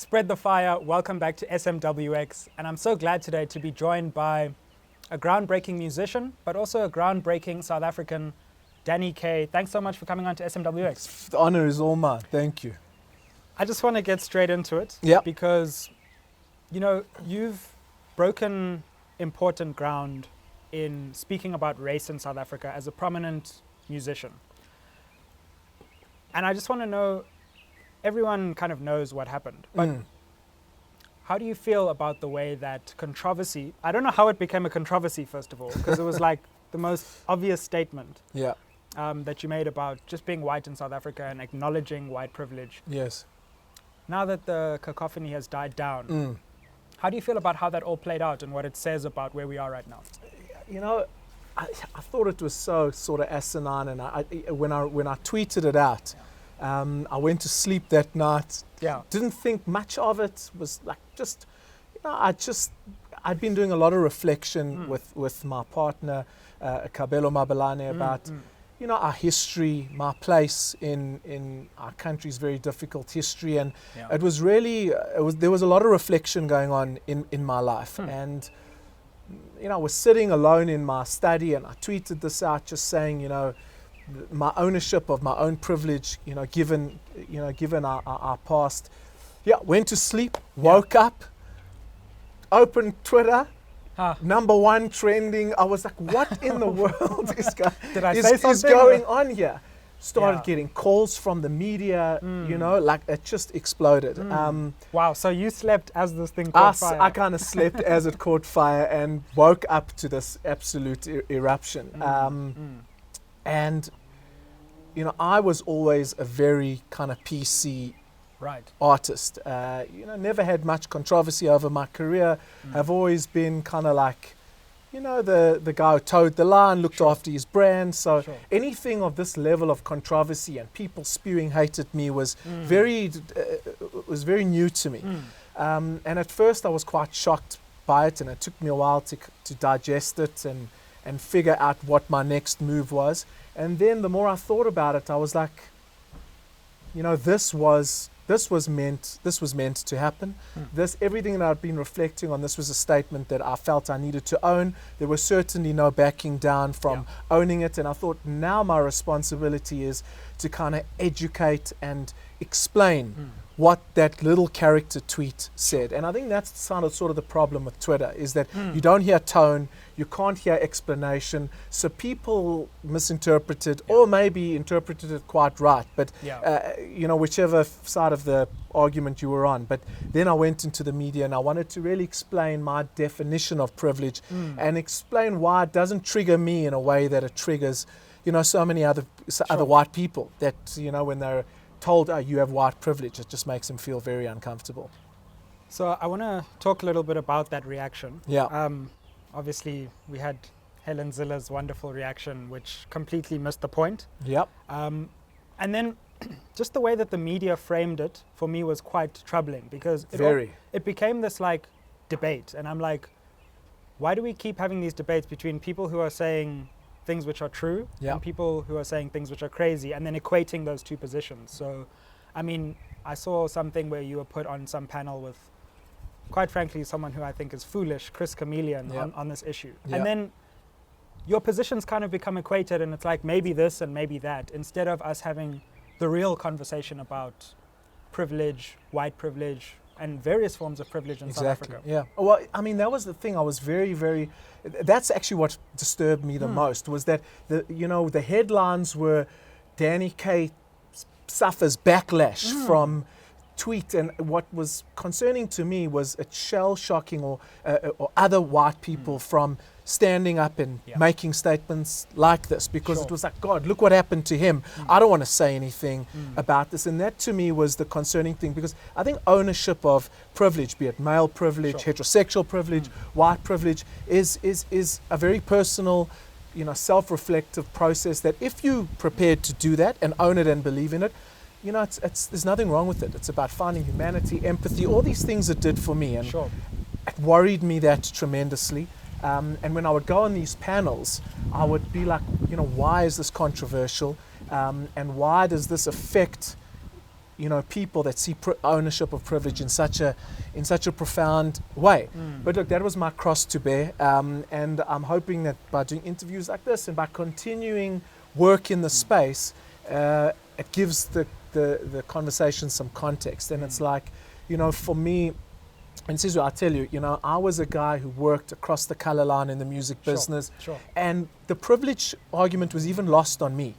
Spread the fire. Welcome back to SMWX. And I'm so glad today to be joined by a groundbreaking musician, but also a groundbreaking South African, Danny K. Thanks so much for coming on to SMWX. The honor is all mine. Thank you. I just want to get straight into it. Yep. Because, you know, you've broken important ground in speaking about race in South Africa as a prominent musician. And I just want to know, everyone kind of knows what happened, but how do you feel about the way that controversy, I don't know how it became a controversy, first of all, because it was like the most obvious statement that you made about just being white in South Africa and acknowledging white privilege. Yes. Now that the cacophony has died down, how do you feel about how that all played out and what it says about where we are right now? You know, I thought it was so sort of asinine, and when I tweeted it out, I went to sleep that night. Yeah. Didn't think much of it. Was like just, you know, I'd been doing a lot of reflection with my partner, Cabello about, you know, our history, my place in our country's very difficult history, and it was really there was a lot of reflection going on in my life, and you know, I was sitting alone in my study, and I tweeted this out, just saying, you know, my ownership of my own privilege, you know, given our past. Yeah, went to sleep, woke up, opened Twitter, #1 trending. I was like, what in the world is going on here? Started getting calls from the media, you know, like it just exploded. Wow, so you slept as this thing caught fire. I kind of slept as it caught fire and woke up to this absolute eruption. And, you know, I was always a very kind of PC artist. You know, never had much controversy over my career. Have always been kind of like, you know, the guy who towed the line, looked after his brand. So anything of this level of controversy and people spewing hate at me was very new to me. And at first I was quite shocked by it, and it took me a while to digest it and figure out what my next move was. And then the more I thought about it, I was like, you know, this was meant to happen. Everything that I'd been reflecting on, this was a statement that I felt I needed to own. There was certainly no backing down from owning it. And I thought now my responsibility is to kind of educate and explain what that little character tweet said. And I think that's sort of the problem with Twitter, is that you don't hear tone, you can't hear explanation, so people misinterpret it or maybe interpreted it quite right, but you know, whichever side of the argument you were on. But then I went into the media and I wanted to really explain my definition of privilege and explain why it doesn't trigger me in a way that it triggers, you know, so many other white people, that, you know, when they're told, you have white privilege, it just makes them feel very uncomfortable. So I want to talk a little bit about that reaction. Obviously, we had Helen Zilla's wonderful reaction, which completely missed the point. And then just the way that the media framed it, for me, was quite troubling, because it became this like debate. And I'm like, why do we keep having these debates between people who are saying things which are true and people who are saying things which are crazy, and then equating those two positions? So, I mean, I saw something where you were put on some panel with, quite frankly, someone who I think is foolish, Chris Chameleon, on this issue. And then your positions kind of become equated, and it's like maybe this and maybe that, instead of us having the real conversation about privilege, white privilege, and various forms of privilege in South Africa. Well, I mean, that was the thing. I was very, that's actually what disturbed me the most, was that the headlines were Danny K suffers backlash from tweet, and what was concerning to me was it shell-shocking or other white people from standing up and making statements like this, because it was like, God, look what happened to him. I don't want to say anything about this. And that to me was the concerning thing, because I think ownership of privilege, be it male privilege, heterosexual privilege, white privilege, is a very personal, you know, self-reflective process that if you prepared to do that and own it and believe in it, you know, there's nothing wrong with it. It's about finding humanity, empathy, all these things it did for me. And it worried me that tremendously. And when I would go on these panels, I would be like, you know, why is this controversial? And why does this affect people that see ownership of privilege in such a profound way. But look, that was my cross to bear, and I'm hoping that by doing interviews like this and by continuing work in the space, it gives the conversation some context. And it's like, for me, and Sizwe, I tell you, I was a guy who worked across the color line in the music business, and the privilege argument was even lost on me.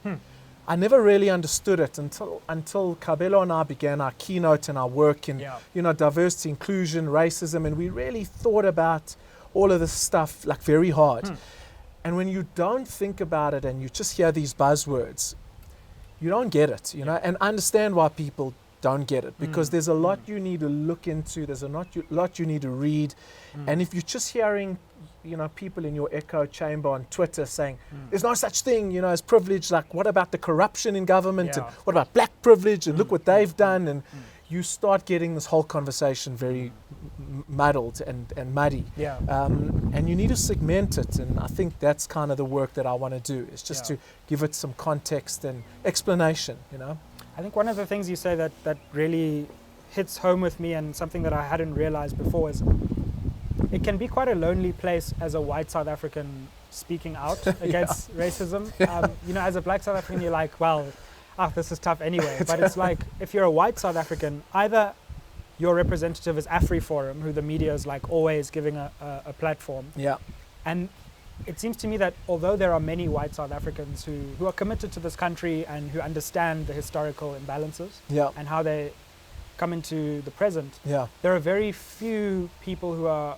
I never really understood it until Cabello and I began our keynote and our work in diversity, inclusion, racism, and we really thought about all of this stuff like very hard. And when you don't think about it and you just hear these buzzwords, you don't get it, and I understand why people don't get it, because there's a lot you need to look into, there's a lot you need to read, and if you're just hearing people in your echo chamber on Twitter saying there's no such thing as privilege, like what about the corruption in government, and what about black privilege, and look what they've done, and you start getting this whole conversation very muddled and muddy, and you need to segment it, and I think that's kind of the work that I want to do, is just to give it some context and explanation. I think one of the things you say that really hits home with me, and something that I hadn't realized before, is it can be quite a lonely place as a white South African speaking out against racism. As a black South African, you're like, well, this is tough anyway. But it's like, if you're a white South African, either your representative is AfriForum, who the media is like always giving a platform. And it seems to me that although there are many white South Africans who are committed to this country and who understand the historical imbalances and how they come into the present, there are very few people who are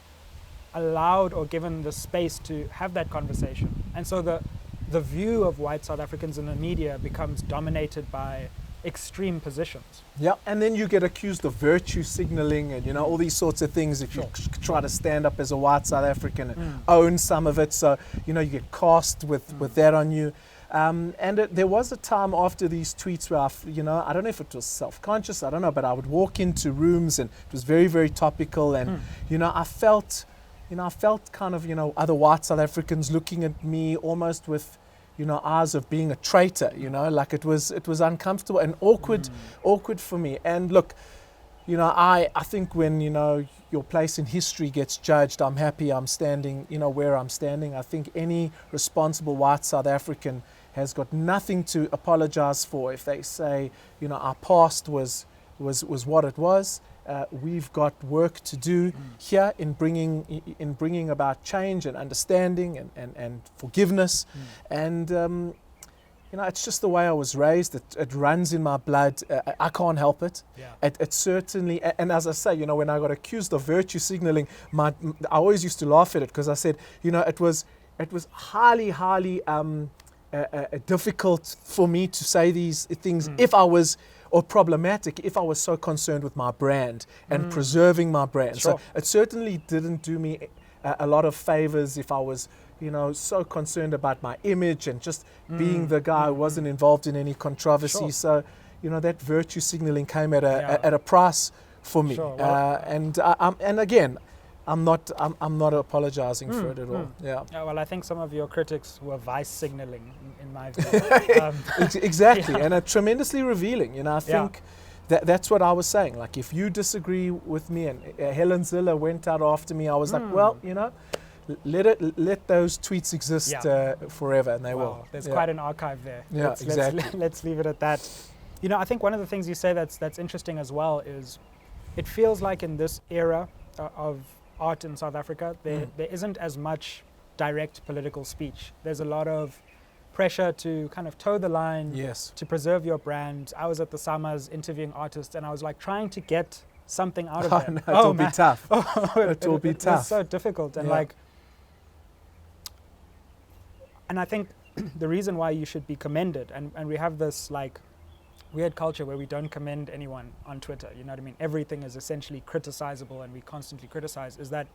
allowed or given the space to have that conversation. And so the view of white South Africans in the media becomes dominated by extreme positions. And then you get accused of virtue signaling and all these sorts of things if you try to stand up as a white South African and own some of it. So you get cast with that on you. There was a time after these tweets where I don't know if it was self-conscious, I don't know, but I would walk into rooms and it was very, very topical, and I felt kind of other white South Africans looking at me almost with eyes of being a traitor, like it was uncomfortable and awkward for me. And look, I think when your place in history gets judged, I'm happy I'm standing where I'm standing. I think any responsible white South African has got nothing to apologize for if they say our past was what it was. We've got work to do here in bringing about change and understanding and forgiveness, and it's just the way I was raised. It runs in my blood. I can't help it. It certainly, and as I say, when I got accused of virtue signaling, I always used to laugh at it, because I said, it was highly difficult for me to say these things or problematic if I was so concerned with my brand and preserving my brand. So it certainly didn't do me a lot of favors if I was, so concerned about my image and just being the guy who wasn't involved in any controversy. So, that virtue signaling came at a price for me. And again, I'm not apologizing for it at all. Well, I think some of your critics were vice signaling, in my view. Exactly, and tremendously revealing. I think that's what I was saying. Like, if you disagree with me, and Helen Ziller went out after me, I was like, well, let those tweets exist forever, and they will. There's quite an archive there. Exactly. Let's leave it at that. I think one of the things you say that's interesting as well is, it feels like in this era of art in South Africa, there isn't as much direct political speech. There's a lot of pressure to kind of toe the line, to preserve your brand. I was at the Summers interviewing artists, and I was like trying to get something out of them. It'll be tough. It will be tough. It's so difficult, and and I think the reason why you should be commended, and we have this like weird culture where we don't commend anyone on Twitter, you know what I mean? Everything is essentially criticizable and we constantly criticize, is that,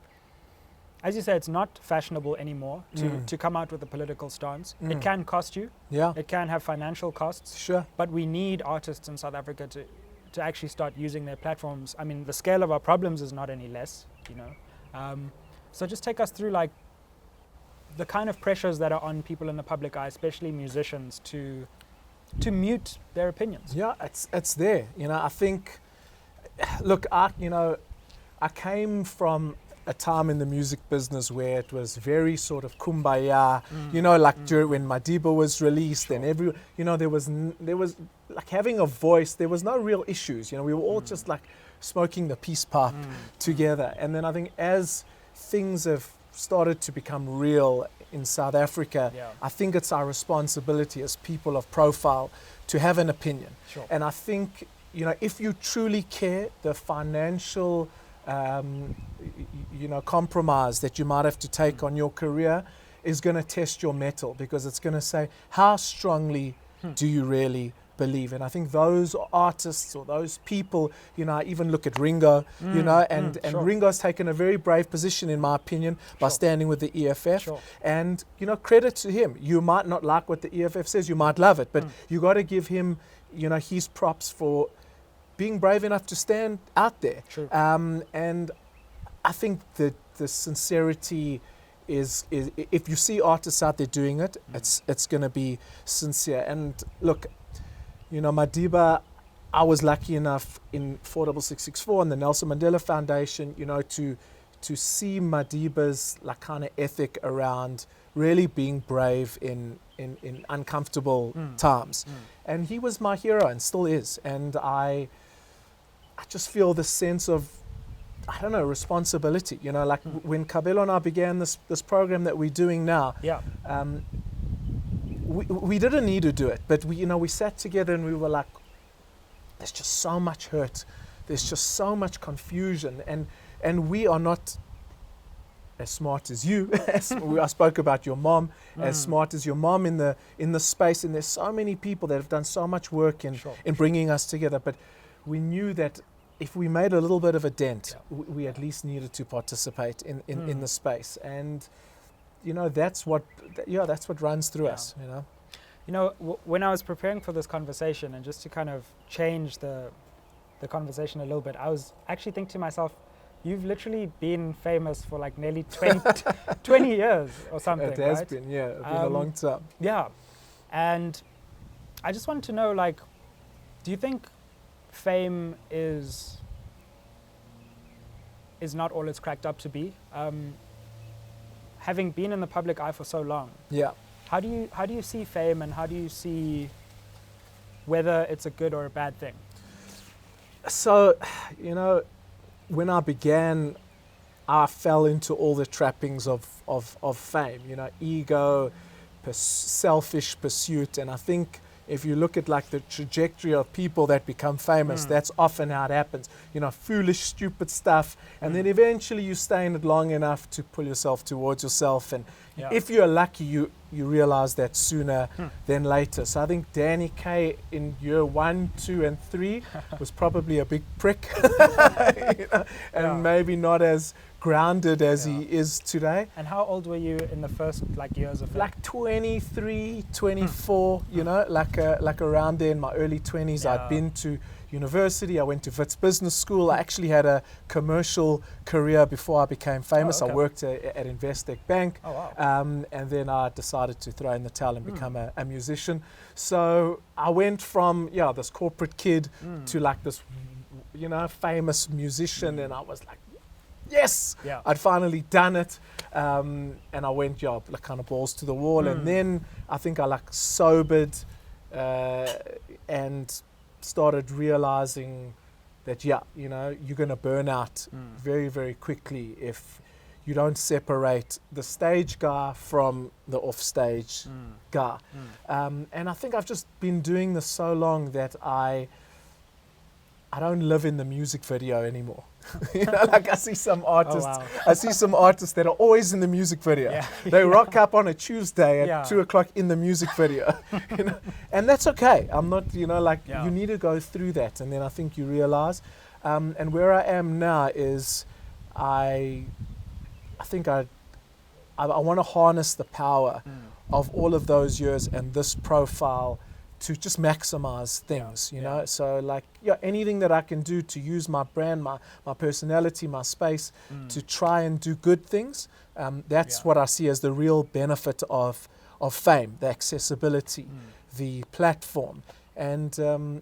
as you say, it's not fashionable anymore to come out with a political stance. It can cost you. It can have financial costs. But we need artists in South Africa to actually start using their platforms. I mean, the scale of our problems is not any less, So just take us through like the kind of pressures that are on people in the public eye, especially musicians, to to mute their opinions. Yeah, it's there. You know, I think, look, I came from a time in the music business where it was very sort of kumbaya, you know, like during when Madiba was released, and there was like having a voice, there was no real issues, you know, we were all just like smoking the peace pipe together. And then I think as things have started to become real in South Africa, I think it's our responsibility as people of profile to have an opinion. Sure. And I think, you know, if you truly care, the financial compromise that you might have to take on your career is going to test your mettle, because it's going to say, how strongly do you really believe? And I think those artists or those people, you know, I even look at Ringo, you know, and Ringo's taken a very brave position, in my opinion, by standing with the EFF. Sure. And, you know, credit to him. You might not like what the EFF says, you might love it, but you got to give him, you know, his props for being brave enough to stand out there. True. And I think that the sincerity is if you see artists out there doing it, it's going to be sincere. And look, you know, Madiba, I was lucky enough in 46664 and the Nelson Mandela Foundation, you know, to see Madiba's like kind of ethic around really being brave in uncomfortable times. And he was my hero and still is. And I just feel this sense of, I don't know, responsibility. You know, like when Cabello and I began this program that we're doing now, we didn't need to do it, but we sat together and we were like, there's just so much hurt, there's just so much confusion, and we are not as smart as you. I spoke about your mom, as smart as your mom in the space, and there's so many people that have done so much work in bringing us together. But we knew that if we made a little bit of a dent, we at least needed to participate in the space. And you know, that's what runs through us. You know, when I was preparing for this conversation, and just to kind of change the conversation a little bit, I was actually thinking to myself, you've literally been famous for like nearly 20 years or something. It has been, it's been a long time. Yeah, and I just wanted to know, like, do you think fame is not all it's cracked up to be? Having been in the public eye for so long, how do you see fame, and how do you see whether it's a good or a bad thing? So, you know, when I began, I fell into all the trappings of fame, you know, ego, selfish pursuit. And I think if you look at like the trajectory of people that become famous, that's often how it happens. You know, foolish, stupid stuff, and then eventually you stay in it long enough to pull yourself towards yourself. And if you're lucky, you realize that sooner than later. So I think Danny Kaye in year 1, 2, and 3 was probably a big prick, you know, and maybe not as grounded as he is today. And how old were you in the first years of fame? Like 23, 24, you know, like around there in my early 20s. I'd been to university, I went to Wits Business School. I actually had a commercial career before I became famous. I worked at Investec Bank, and then I decided to throw in the towel and become a musician. So I went from this corporate kid to like this, you know, famous musician, and I was like, yes, I'd finally done it, and I went like kind of balls to the wall. And then I think I like sobered and started realizing that you know, you're going to burn out very, very quickly if you don't separate the stage guy from the offstage guy. And I think I've just been doing this so long that I don't live in the music video anymore. You know, like I see some artists, that are always in the music video. They rock up on a Tuesday at 2 o'clock in the music video, you know? And that's okay. I'm not, you know, like you need to go through that, and then I think you realize. And where I am now is, I think I want to harness the power of all of those years and this profile to just maximize things, you know. So like, anything that I can do to use my brand, my personality, my space to try and do good things, that's what I see as the real benefit of fame, the accessibility, the platform. And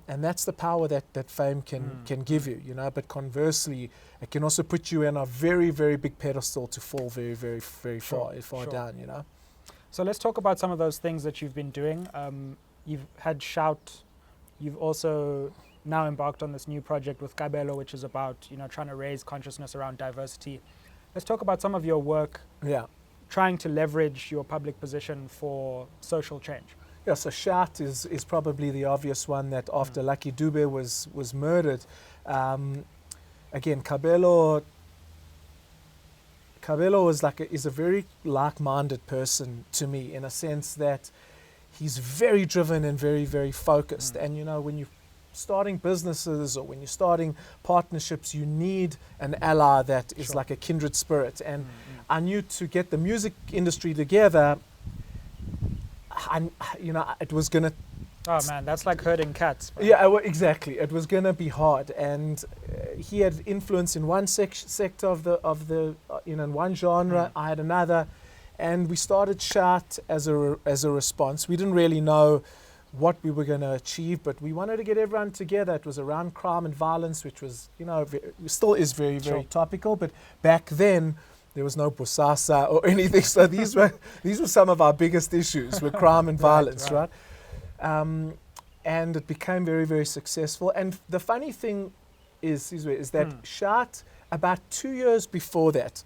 that's the power that fame can give you, you know. But conversely, it can also put you in a very, very big pedestal to fall very, very, very far down, you know. So let's talk about some of those things that you've been doing. You've had Shout. You've also now embarked on this new project with Cabello, which is about, you know, trying to raise consciousness around diversity. Let's talk about some of your work trying to leverage your public position for social change. Yeah, so Shout is probably the obvious one, that after Lucky Dube was murdered, again, Cabello is a very like-minded person to me, in a sense that he's very driven and very, very focused. And, you know, when you're starting businesses or when you're starting partnerships, you need an ally that is like a kindred spirit. And I knew to get the music industry together, you know, it was going to... Oh man, that's like herding cats. Bro. Yeah, well, exactly. It was going to be hard. And he had influence in one sector of the you know, in one genre. I had another. And we started Shout as a response. We didn't really know what we were going to achieve, but we wanted to get everyone together. It was around crime and violence, which was, you know, still is very, very topical. But back then, there was no Bosasa or anything. So these were some of our biggest issues, were crime and violence, right? And it became very, very successful. And the funny thing is that Shout, about 2 years before that,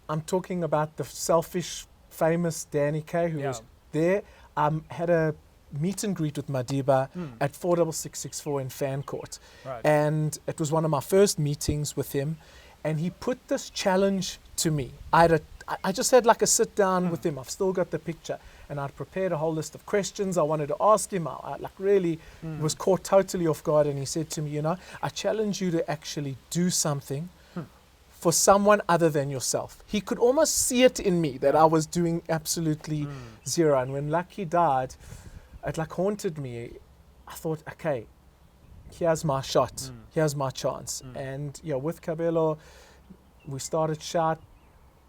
I'm talking about the selfish, famous Danny K, who was there, had a meet and greet with Madiba at 46664 in Fancourt. Right. And it was one of my first meetings with him. And he put this challenge to me. I just had like a sit down with him. I've still got the picture. And I'd prepared a whole list of questions I wanted to ask him. I like really was caught totally off guard. And he said to me, you know, I challenge you to actually do something for someone other than yourself. He could almost see it in me that I was doing absolutely zero. And when Lucky died, it like haunted me. I thought, okay, here's my shot. Here's my chance. And yeah, with Cabello, we started Shout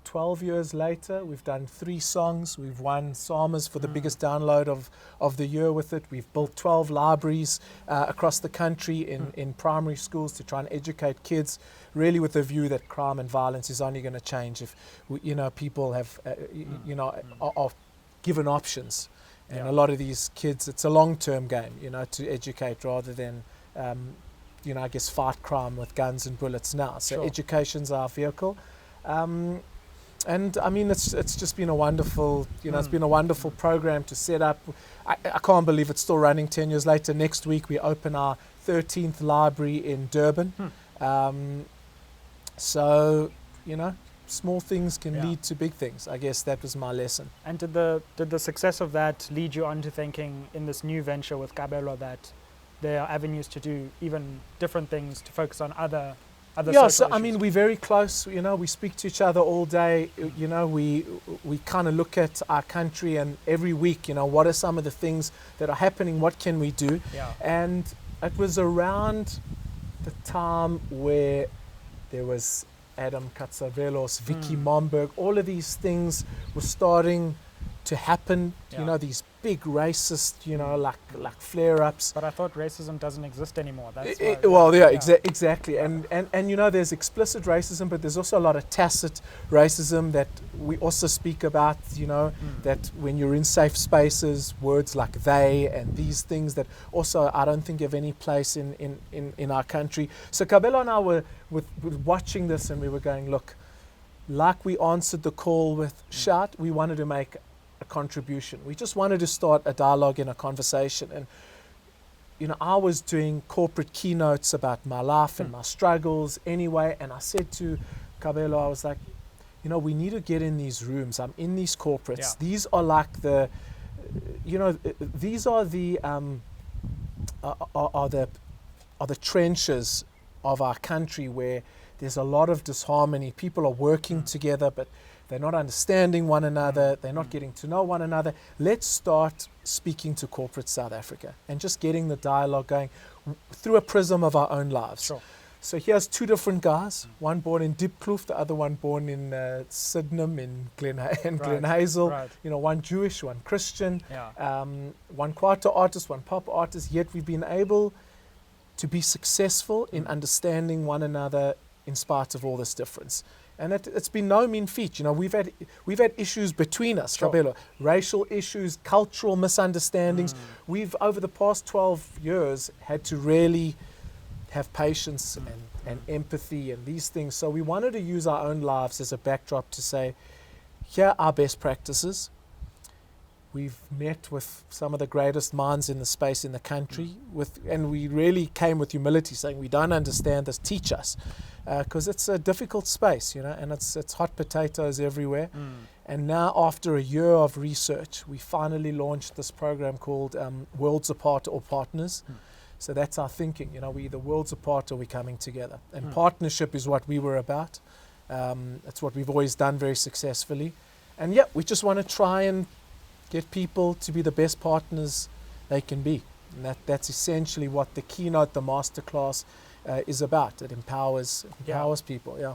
12 years later. We've done 3 songs. We've won SAMAs for the biggest download of the year with it. We've built 12 libraries across the country in primary schools to try and educate kids, really with the view that crime and violence is only going to change if you know, people have you know, are given options. And a lot of these kids, it's a long-term game, you know, to educate rather than you know, I guess fight crime with guns and bullets now. So education's our vehicle. And I mean, it's just been a wonderful, you know, it's been a wonderful program to set up. I can't believe it's still running 10 years later. Next week we open our 13th library in Durban. So, you know, small things can lead to big things. I guess that was my lesson. And did the success of that lead you on to thinking in this new venture with Cabello that there are avenues to do even different things, to focus on other social so issues? I mean, we're very close, you know, we speak to each other all day, you know, we kind of look at our country, and every week, you know, what are some of the things that are happening, what can we do? And it was around the time where there was Adam Katsavelos, Vicky Momberg, all of these things were starting to happen, you know, these big racist, you know, like flare-ups. But I thought racism doesn't exist anymore. That's exactly. And you know, there's explicit racism, but there's also a lot of tacit racism that we also speak about, you know, that when you're in safe spaces, words like they and these things that also I don't think have any place in our country. So Cabello and I were watching this, and we were going, look, like we answered the call with Shout, we wanted to make a contribution. We just wanted to start a dialogue and a conversation. And you know, I was doing corporate keynotes about my life and my struggles anyway, and I said to Cabello, I was like, you know, we need to get in these rooms. I'm in these corporates. These are like the, you know, these are the trenches of our country where there's a lot of disharmony. People are working together, but they're not understanding one another. They're not getting to know one another. Let's start speaking to corporate South Africa and just getting the dialogue going through a prism of our own lives. So here's two different guys, one born in Diepkloof, the other one born in Sydenham in Glen Hazel. Right. You know, one Jewish, one Christian, Yeah. one Kwaito artist, one pop artist, yet we've been able to be successful in understanding one another in spite of all this difference. And it's been no mean feat. You know, we've had issues between us, Sure. Cabello, racial issues, cultural misunderstandings. We've, over the past 12 years, had to really have patience and empathy and these things. So we wanted to use our own lives as a backdrop to say, here are our best practices. We've met with some of the greatest minds in the space in the country, and we really came with humility, saying we don't understand this, teach us, because it's a difficult space, you know, and it's hot potatoes everywhere. And now, after a year of research, we finally launched this program called Worlds Apart or Partners. So that's our thinking, you know, we either worlds apart or we're coming together. And partnership is what we were about. It's what we've always done very successfully. And yeah, we just want to try and get people to be the best partners they can be. And that's essentially what the keynote, the masterclass is about. It empowers people, yeah.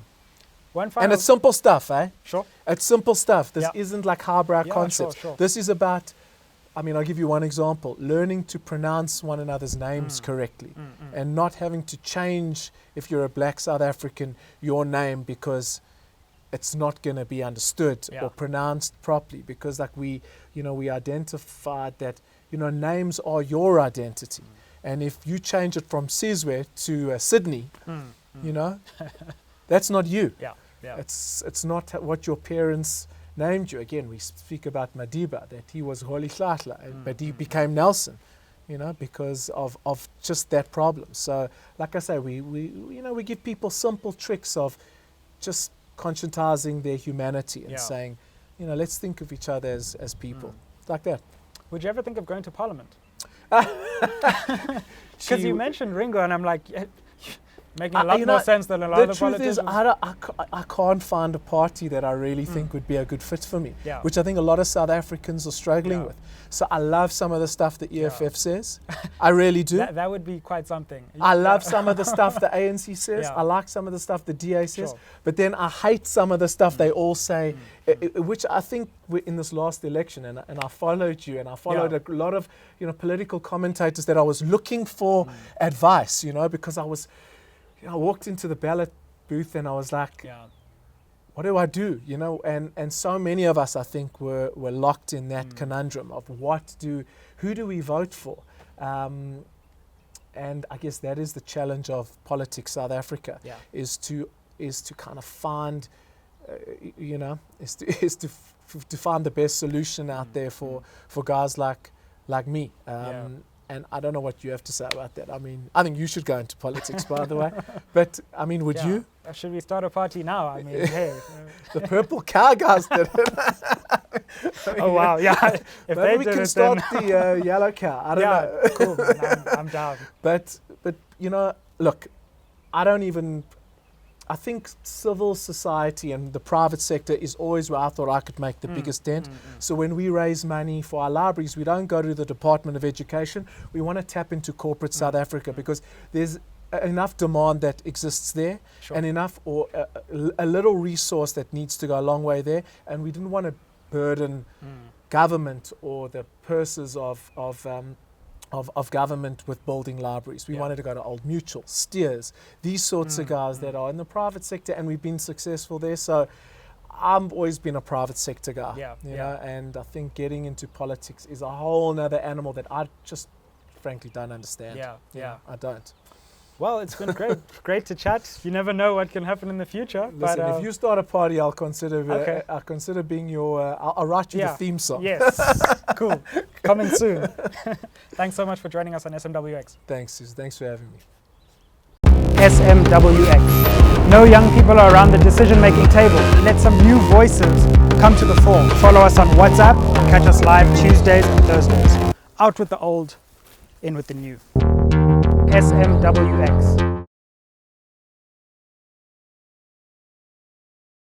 And it's simple stuff, eh? Sure. It's simple stuff. This isn't like highbrow concepts. Sure. This is about, I mean, I'll give you one example. Learning to pronounce one another's names correctly and not having to change, if you're a black South African, your name because it's not going to be understood or pronounced properly, because like we identified that, you know, names are your identity. And if you change it from Sizwe to Sydney, you know, that's not you. Yeah. It's not what your parents named you. Again, we speak about Madiba, that he was Holy Hlatla, but he became Nelson, you know, because of just that problem. So, like I say, we give people simple tricks of just conscientizing their humanity and saying, you know, let's think of each other as people, like that. Would you ever think of going to Parliament? Because you mentioned Ringo, and I'm like, making a lot more sense than a lot of the politicians. The truth is, I can't find a party that I really think would be a good fit for me, which I think a lot of South Africans are struggling with. So I love some of the stuff the EFF says. I really do. That would be quite something. I love some of the stuff the ANC says. I like some of the stuff the DA says. Sure. But then I hate some of the stuff they all say, which I think in this last election, and I followed you, and I followed a lot of, you know, political commentators that I was looking for advice, you know, because I walked into the ballot booth and I was like, what do I do? You know, and so many of us, I think, were locked in that conundrum of who do we vote for? And I guess that is the challenge of Politics South Africa, is to kind of find, is to find the best solution out there for guys like me. And I don't know what you have to say about that. I mean, I think you should go into politics, by the way. But, I mean, would you? Should we start a party now? I mean, hey. The purple cow guys did it. Oh, wow. Yeah. If maybe we can start the yellow cow. I don't know. Cool, man. I'm down. But, you know, look, I think civil society and the private sector is always where I thought I could make the biggest dent. So when we raise money for our libraries, we don't go to the Department of Education. We want to tap into corporate South Africa, because there's enough demand that exists there, and enough or a little resource that needs to go a long way there. And we didn't want to burden government or the purses of government with building libraries. We wanted to go to Old Mutual, Steers, these sorts of guys that are in the private sector, and we've been successful there. So I've always been a private sector guy, you know, and I think getting into politics is a whole nother animal that I just frankly don't understand. I don't. Well, it's been great to chat. You never know what can happen in the future. Listen, if you start a party, I'll consider being your. I'll write you the theme song. Yes, cool. Coming soon. Thanks so much for joining us on SMWX. Thanks, Sis. Thanks for having me. SMWX. No young people are around the decision-making table. Let some new voices come to the fore. Follow us on WhatsApp. Catch us live Tuesdays and Thursdays. Out with the old, in with the new. SMWX.